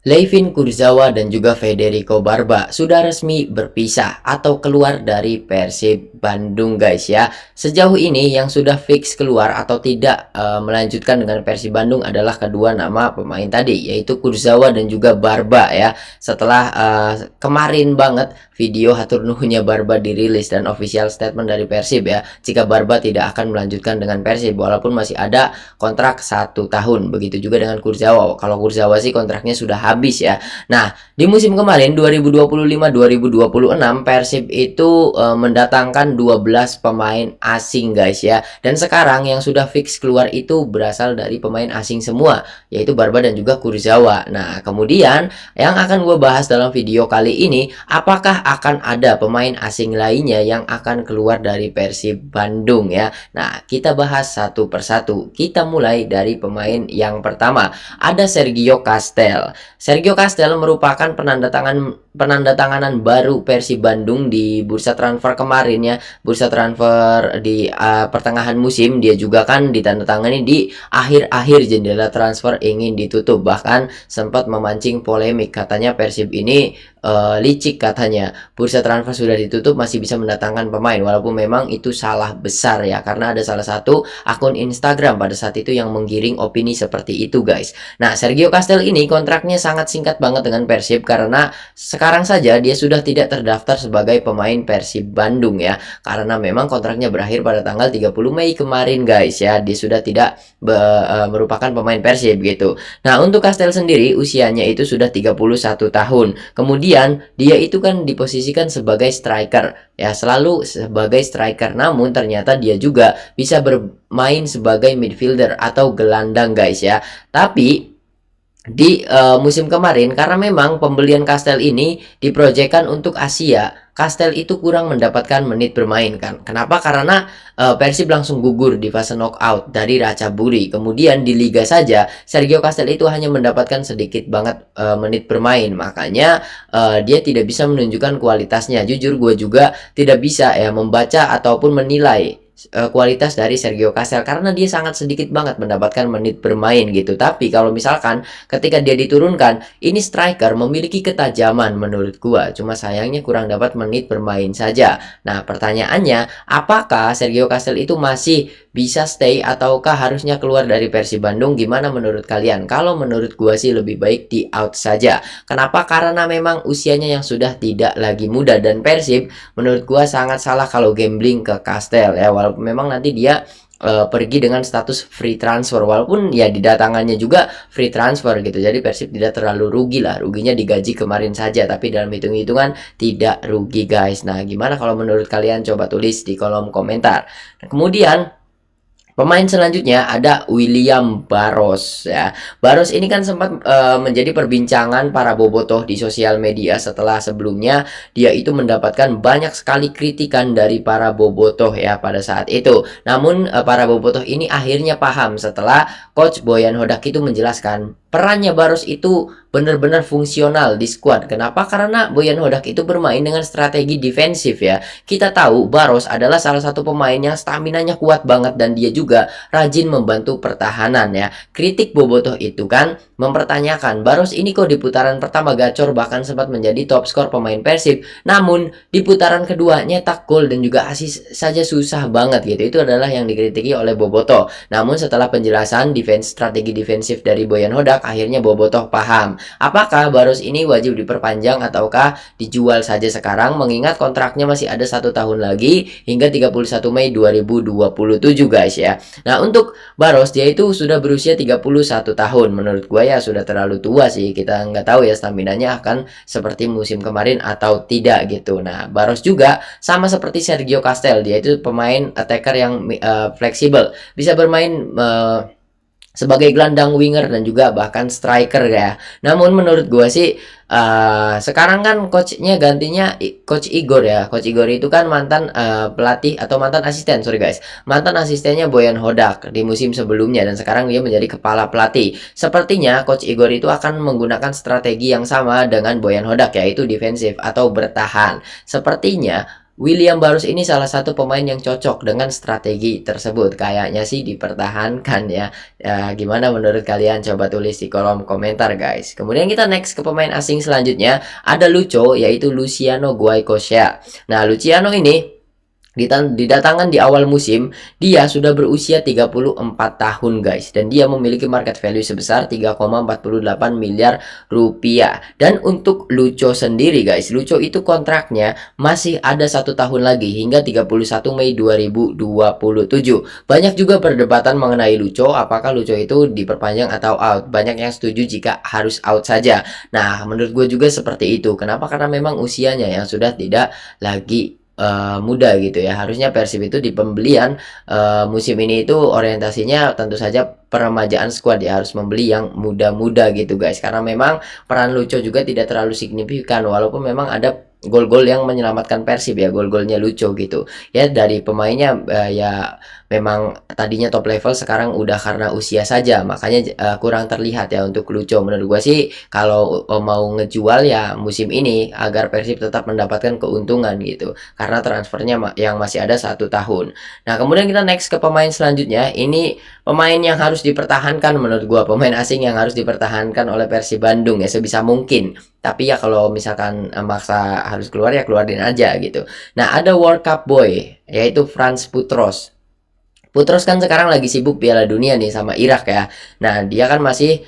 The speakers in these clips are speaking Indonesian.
Levin Kurzawa dan juga Federico Barba sudah resmi berpisah atau keluar dari Persib Bandung guys ya. Sejauh ini yang sudah fix keluar atau tidak melanjutkan dengan Persib Bandung adalah kedua nama pemain tadi, yaitu Kurzawa dan juga Barba ya. Setelah kemarin banget video hatur nuhunnya Barba dirilis dan official statement dari Persib ya, jika Barba tidak akan melanjutkan dengan Persib walaupun masih ada kontrak 1 tahun. Begitu juga dengan Kurzawa. Kalau Kurzawa sih kontraknya sudah habis ya. Nah, di musim kemarin 2025-2026 Persib itu mendatangkan 12 pemain asing guys ya. Dan sekarang yang sudah fix keluar itu berasal dari pemain asing semua, yaitu Barba dan juga Kurzawa. Nah, kemudian yang akan gue bahas dalam video kali ini, apakah akan ada pemain asing lainnya yang akan keluar dari Persib Bandung ya. Nah, kita bahas satu persatu. Kita mulai dari pemain yang pertama, ada Sergio Castel. Sergio Castel merupakan penandatanganan baru Persib Bandung di bursa transfer kemarin ya. Bursa transfer di pertengahan musim, dia juga kan ditandatangani di akhir-akhir jendela transfer ingin ditutup. Bahkan sempat memancing polemik, katanya Persib ini licik katanya. Bursa transfer sudah ditutup masih bisa mendatangkan pemain, walaupun memang itu salah besar ya, karena ada salah satu akun Instagram pada saat itu yang menggiring opini seperti itu guys. Nah, Sergio Castel ini kontraknya sangat singkat banget dengan Persib karena sekarang saja dia sudah tidak terdaftar sebagai pemain Persib Bandung ya, karena memang kontraknya berakhir pada tanggal 30 Mei kemarin guys ya. Dia sudah tidak merupakan pemain Persib gitu. Nah, untuk Castel sendiri usianya itu sudah 31 tahun. Kemudian dia itu kan diposisikan sebagai striker ya, selalu sebagai striker, namun ternyata dia juga bisa bermain sebagai midfielder atau gelandang guys ya. Tapi di musim kemarin, karena memang pembelian Castel ini diproyekkan untuk Asia, Castel itu kurang mendapatkan menit bermain kan. Kenapa? Karena Persib langsung gugur di fase knockout dari Ratchaburi. Kemudian di liga saja Sergio Castel itu hanya mendapatkan sedikit banget menit bermain. Makanya dia tidak bisa menunjukkan kualitasnya. Jujur gue juga tidak bisa ya membaca ataupun menilai kualitas dari Sergio Castel karena dia sangat sedikit banget mendapatkan menit bermain gitu. Tapi kalau misalkan ketika dia diturunkan, ini striker memiliki ketajaman menurut gua, cuma sayangnya kurang dapat menit bermain saja. Nah, pertanyaannya, apakah Sergio Castel itu masih bisa stay ataukah harusnya keluar dari Persib Bandung? Gimana menurut kalian? Kalau menurut gua sih lebih baik di out saja. Kenapa? Karena memang usianya yang sudah tidak lagi muda, dan Persib menurut gua sangat salah kalau gambling ke Castel ya. Walaupun memang nanti dia pergi dengan status free transfer, walaupun ya didatangannya juga free transfer gitu, jadi Persib tidak terlalu rugi lah. Ruginya digaji kemarin saja, tapi dalam hitung-hitungan tidak rugi guys. Nah, gimana kalau menurut kalian? Coba tulis di kolom komentar. Nah, kemudian pemain selanjutnya ada William Barros ya. Barros ini kan sempat menjadi perbincangan para bobotoh di sosial media setelah sebelumnya dia itu mendapatkan banyak sekali kritikan dari para bobotoh ya pada saat itu. Namun para bobotoh ini akhirnya paham setelah coach Boyan Hodak itu menjelaskan perannya Barros itu benar-benar fungsional di squad. Kenapa? Karena Boyan Hodak itu bermain dengan strategi defensif ya. Kita tahu Barros adalah salah satu pemain yang staminanya kuat banget dan dia juga rajin membantu pertahanan ya. Kritik bobotoh itu kan mempertanyakan, Barros ini kok di putaran pertama gacor bahkan sempat menjadi top skor pemain Persib, namun di putaran kedua nyetak gol dan juga asis saja susah banget gitu. Itu adalah yang dikritiki oleh bobotoh. Namun setelah penjelasan strategi defensif dari Boyan Hodak, akhirnya bobotoh paham. Apakah Barros ini wajib diperpanjang ataukah dijual saja sekarang, mengingat kontraknya masih ada 1 tahun lagi hingga 31 Mei 2027 guys ya. Nah, untuk Barros dia itu sudah berusia 31 tahun. Menurut gue ya sudah terlalu tua sih. Kita nggak tahu ya staminanya akan seperti musim kemarin atau tidak gitu. Nah, Barros juga sama seperti Sergio Castel, dia itu pemain attacker yang fleksibel, bisa bermain sebagai gelandang, winger, dan juga bahkan striker ya. Namun menurut gue sih sekarang kan coachnya gantinya coach Igor ya. Coach Igor itu kan mantan pelatih atau mantan asisten, sorry guys, mantan asistennya Boyan Hodak di musim sebelumnya, dan sekarang dia menjadi kepala pelatih. Sepertinya coach Igor itu akan menggunakan strategi yang sama dengan Boyan Hodak, yaitu defensif atau bertahan. Sepertinya William Barros ini salah satu pemain yang cocok dengan strategi tersebut. Kayaknya sih dipertahankan ya. Ya, gimana menurut kalian? Coba tulis di kolom komentar guys. Kemudian kita next ke pemain asing selanjutnya. Ada Lucho, yaitu Luciano Goicoechea. Nah, Luciano ini didatangkan di awal musim, dia sudah berusia 34 tahun guys, dan dia memiliki market value sebesar 3,48 miliar rupiah. Dan untuk Lucho sendiri guys, Lucho itu kontraknya masih ada 1 tahun lagi hingga 31 Mei 2027. Banyak juga perdebatan mengenai Lucho, apakah Lucho itu diperpanjang atau out. Banyak yang setuju jika harus out saja. Nah, menurut gue juga seperti itu. Kenapa? Karena memang usianya yang sudah tidak lagi muda gitu ya. Harusnya Persib itu di pembelian musim ini itu orientasinya tentu saja peremajaan skuad ya, harus membeli yang muda-muda gitu guys. Karena memang peran Lucho juga tidak terlalu signifikan, walaupun memang ada gol-gol yang menyelamatkan Persib ya, gol-golnya Lucho gitu. Ya dari pemainnya ya memang tadinya top level, sekarang udah karena usia saja, makanya kurang terlihat ya untuk Lucho. Menurut gua sih kalau mau ngejual ya musim ini agar Persib tetap mendapatkan keuntungan gitu, karena transfernya yang masih ada 1 tahun. Nah, kemudian kita next ke pemain selanjutnya. Ini pemain yang harus dipertahankan menurut gua, pemain asing yang harus dipertahankan oleh Persib Bandung ya sebisa mungkin. Tapi ya kalau misalkan maksa harus keluar ya keluarin aja gitu. Nah, ada World Cup boy yaitu Franz Putros. Putros kan sekarang lagi sibuk Piala Dunia nih sama Irak ya. Nah, dia kan masih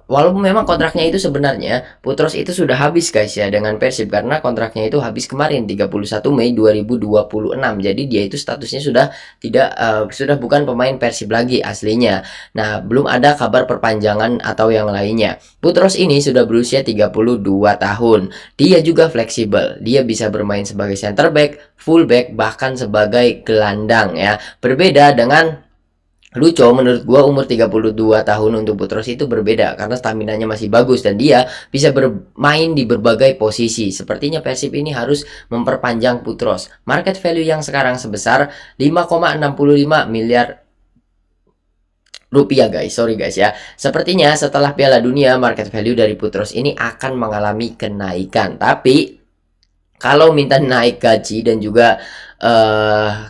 walaupun memang kontraknya itu sebenarnya Putros itu sudah habis guys ya dengan Persib, karena kontraknya itu habis kemarin 31 Mei 2026. Jadi dia itu statusnya sudah tidak sudah bukan pemain Persib lagi aslinya. Nah, belum ada kabar perpanjangan atau yang lainnya. Putros ini sudah berusia 32 tahun. Dia juga fleksibel. Dia bisa bermain sebagai center back, fullback, bahkan sebagai gelandang ya. Berbeda dengan Lucho, menurut gua umur 32 tahun untuk Putros itu berbeda karena staminanya masih bagus dan dia bisa bermain di berbagai posisi. Sepertinya Persib ini harus memperpanjang Putros. Market value yang sekarang sebesar 5,65 miliar rupiah guys, sorry guys ya. Sepertinya setelah Piala Dunia market value dari Putros ini akan mengalami kenaikan. Tapi kalau minta naik gaji dan juga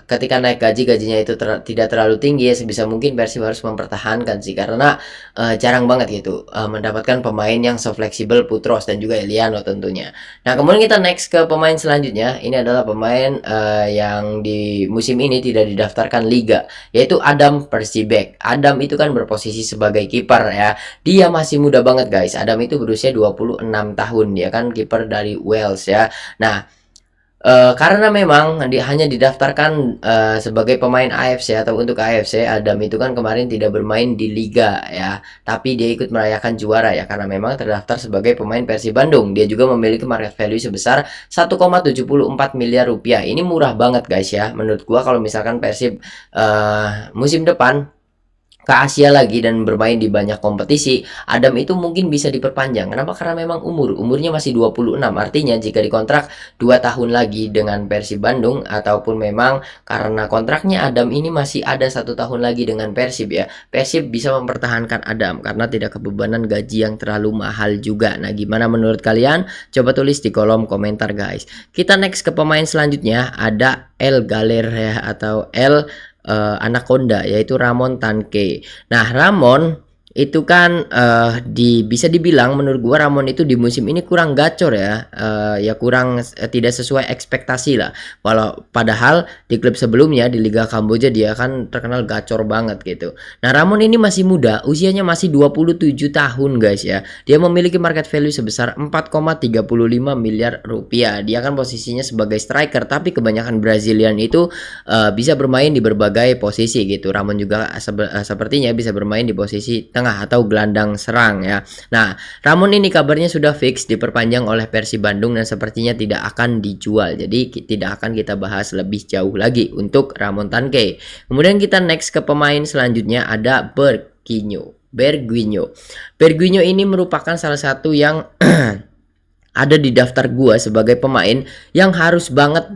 ketika naik gajinya itu tidak terlalu tinggi ya, sebisa mungkin Persib harus mempertahankan sih, karena jarang banget gitu mendapatkan pemain yang se-fleksibel Putros dan juga Eliano tentunya. Nah, kemudian kita next ke pemain selanjutnya. Ini adalah pemain yang di musim ini tidak didaftarkan liga, yaitu Adam Persibek. Adam itu kan berposisi sebagai kiper ya. Dia masih muda banget guys. Adam itu berusia 26 tahun, dia kan kiper dari Wales ya. Nah, karena memang hanya didaftarkan sebagai pemain AFC atau untuk AFC, Adam itu kan kemarin tidak bermain di Liga ya, tapi dia ikut merayakan juara ya karena memang terdaftar sebagai pemain Persib Bandung. Dia juga memiliki market value sebesar 1,74 miliar rupiah. Ini murah banget guys ya. Menurut gua kalau misalkan Persib musim depan ke Asia lagi dan bermain di banyak kompetisi, Adam itu mungkin bisa diperpanjang. Kenapa? Karena memang umurnya masih 26. Artinya jika dikontrak 2 tahun lagi dengan Persib Bandung, ataupun memang karena kontraknya Adam ini masih ada 1 tahun lagi dengan Persib ya, Persib bisa mempertahankan Adam karena tidak kebebanan gaji yang terlalu mahal juga. Nah, gimana menurut kalian? Coba tulis di kolom komentar guys. Kita next ke pemain selanjutnya, ada El Galer ya, atau El Anaconda, yaitu Ramon Tanque. Nah, Ramon itu kan bisa dibilang menurut gua Ramon itu di musim ini kurang gacor ya, ya kurang tidak sesuai ekspektasi lah. Padahal di klub sebelumnya di Liga Kamboja dia kan terkenal gacor banget gitu. Nah, Ramon ini masih muda, usianya masih 27 tahun guys ya. Dia memiliki market value sebesar 4,35 miliar rupiah. Dia kan posisinya sebagai striker, tapi kebanyakan Brazilian itu bisa bermain di berbagai posisi gitu. Ramon juga sepertinya bisa bermain di posisi tengah atau gelandang serang ya. Nah, Ramon ini kabarnya sudah fix diperpanjang oleh Persib Bandung dan sepertinya tidak akan dijual. Jadi tidak akan kita bahas lebih jauh lagi untuk Ramon Tanque. Kemudian kita next ke pemain selanjutnya, ada Berguinho. Berguinho ini merupakan salah satu yang ada di daftar gua sebagai pemain yang harus banget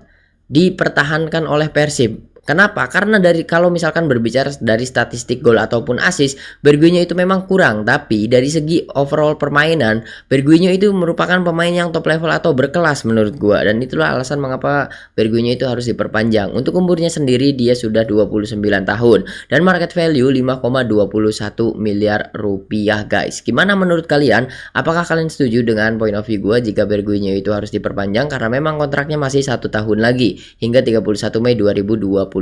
dipertahankan oleh Persib. Kenapa? Karena kalau misalkan berbicara dari statistik gol ataupun assist, Berguinho itu memang kurang, tapi dari segi overall permainan, Berguinho itu merupakan pemain yang top level atau berkelas menurut gua, dan itulah alasan mengapa Berguinho itu harus diperpanjang. Untuk umurnya sendiri dia sudah 29 tahun dan market value 5,21 miliar rupiah guys. Gimana menurut kalian? Apakah kalian setuju dengan point of view gua jika Berguinho itu harus diperpanjang karena memang kontraknya masih 1 tahun lagi hingga 31 Mei 2027?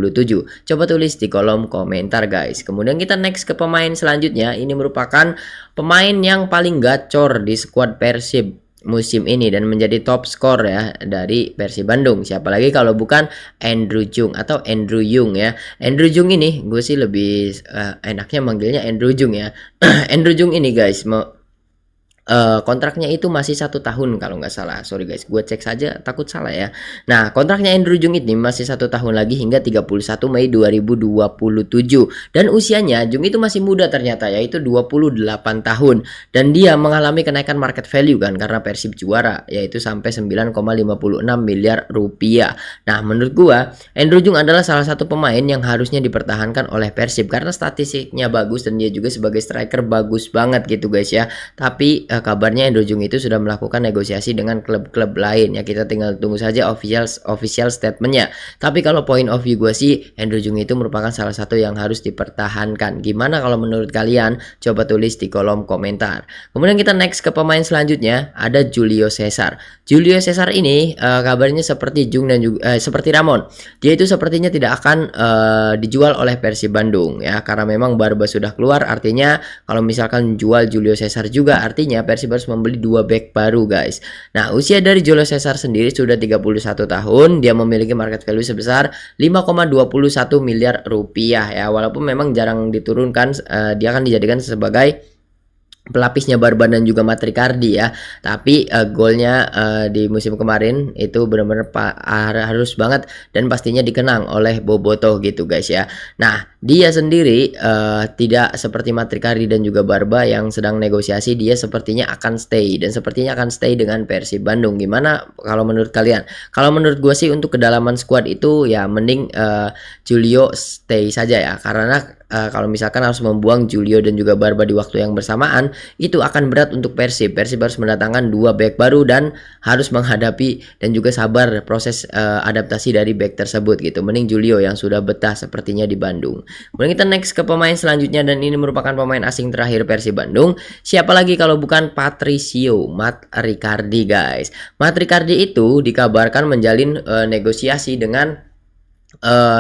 Coba tulis di kolom komentar guys. Kemudian kita next ke pemain selanjutnya. Ini merupakan pemain yang paling gacor di skuad Persib musim ini dan menjadi top skor ya dari Persib Bandung. Siapa lagi kalau bukan Andrew Jung atau Andrew Yung ya. Andrew Jung ini gue sih lebih enaknya manggilnya Andrew Jung ya. Andrew Jung ini guys kontraknya itu masih 1 tahun kalau nggak salah. Sorry guys, gue cek saja takut salah ya. Nah, kontraknya Andrew Jung ini masih 1 tahun lagi hingga 31 Mei 2027. Dan usianya Jung itu masih muda ternyata, yaitu 28 tahun. Dan dia mengalami kenaikan market value kan karena Persib juara, yaitu sampai 9,56 miliar rupiah. Nah, menurut gue Andrew Jung adalah salah satu pemain yang harusnya dipertahankan oleh Persib karena statistiknya bagus dan dia juga sebagai striker bagus banget gitu guys ya. Tapi kabarnya Andrew Jung itu sudah melakukan negosiasi dengan klub-klub lain ya, kita tinggal tunggu saja official statementnya. Tapi kalau point of view gue sih Andrew Jung itu merupakan salah satu yang harus dipertahankan. Gimana kalau menurut kalian? Coba tulis di kolom komentar. Kemudian kita next ke pemain selanjutnya, ada Julio Cesar. Julio Cesar ini kabarnya seperti Jung dan juga seperti Ramon, dia itu sepertinya tidak akan dijual oleh Persib Bandung ya, karena memang Barba sudah keluar. Artinya kalau misalkan jual Julio Cesar juga artinya Persib harus membeli 2 back baru guys. Nah, usia dari Julio Cesar sendiri sudah 31 tahun. Dia memiliki market value sebesar 5,21 miliar rupiah ya. Walaupun memang jarang diturunkan, dia akan dijadikan sebagai pelapisnya Barban dan juga Matrikardi ya. Tapi golnya di musim kemarin itu benar-benar harus banget dan pastinya dikenang oleh Bobotoh gitu guys ya. Nah, dia sendiri tidak seperti Matrikardi dan juga Barba yang sedang negosiasi. Dia sepertinya akan stay dan sepertinya akan stay dengan Persib Bandung. Gimana kalau menurut kalian? Kalau menurut gue sih untuk kedalaman squad itu ya mending Julio stay saja ya, karena kalau misalkan harus membuang Julio dan juga Barba di waktu yang bersamaan, itu akan berat untuk Persib. Persib harus mendatangkan 2 back baru dan harus menghadapi dan juga sabar proses adaptasi dari back tersebut gitu. Mending Julio yang sudah betah sepertinya di Bandung. Kemudian kita next ke pemain selanjutnya dan ini merupakan pemain asing terakhir Persib Bandung. Siapa lagi kalau bukan Patricio Matrikardi guys. Matrikardi itu dikabarkan menjalin negosiasi dengan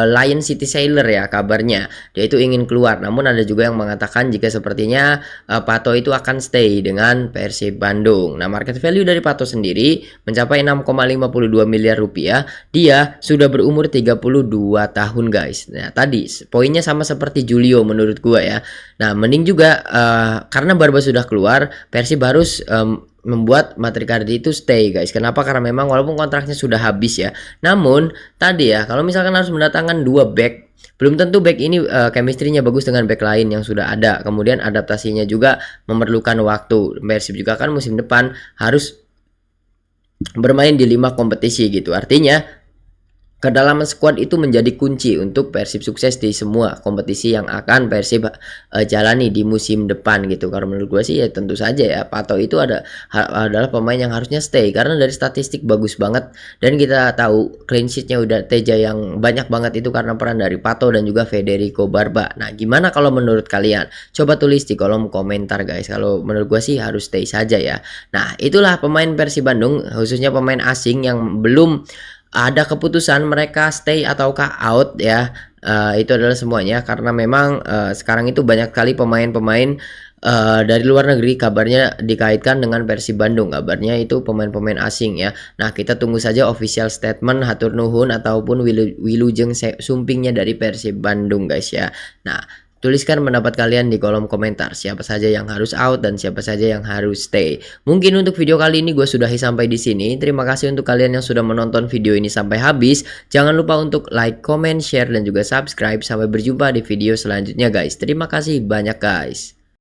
Lion City Sailor ya kabarnya. Dia itu ingin keluar, namun ada juga yang mengatakan jika sepertinya Pato itu akan stay dengan Persib Bandung. Nah, market value dari Pato sendiri mencapai 6,52 miliar rupiah. Dia sudah berumur 32 tahun guys. Nah, tadi poinnya sama seperti Julio menurut gua ya. Nah, mending juga karena Barba sudah keluar, Persib harus membuat Matrikardi itu stay guys. Kenapa? Karena memang walaupun kontraknya sudah habis ya, namun tadi ya kalau misalkan harus mendatangkan 2 back, belum tentu back ini chemistry-nya bagus dengan back lain yang sudah ada. Kemudian adaptasinya juga memerlukan waktu. Persib juga kan musim depan harus bermain di 5 kompetisi gitu. Artinya kedalaman squad itu menjadi kunci untuk Persib sukses di semua kompetisi yang akan Persib jalani di musim depan gitu. Karena menurut gue sih ya tentu saja ya Pato itu adalah pemain yang harusnya stay karena dari statistik bagus banget dan kita tahu clean sheet-nya udah Teja yang banyak banget itu karena peran dari Pato dan juga Federico Barba. Nah, gimana kalau menurut kalian? Coba tulis di kolom komentar guys. Kalau menurut gue sih harus stay saja ya. Nah, itulah pemain Persib Bandung khususnya pemain asing yang belum ada keputusan mereka stay ataukah out ya. Itu adalah semuanya karena memang sekarang itu banyak kali pemain-pemain dari luar negeri kabarnya dikaitkan dengan Persib Bandung. Kabarnya itu pemain-pemain asing ya. Nah, kita tunggu saja official statement hatur nuhun ataupun wilujeng sumpingnya dari Persib Bandung guys ya. Nah, tuliskan pendapat kalian di kolom komentar. Siapa saja yang harus out dan siapa saja yang harus stay. Mungkin untuk video kali ini gue sudahi sampai di sini. Terima kasih untuk kalian yang sudah menonton video ini sampai habis. Jangan lupa untuk like, comment, share, dan juga subscribe. Sampai berjumpa di video selanjutnya guys. Terima kasih banyak guys.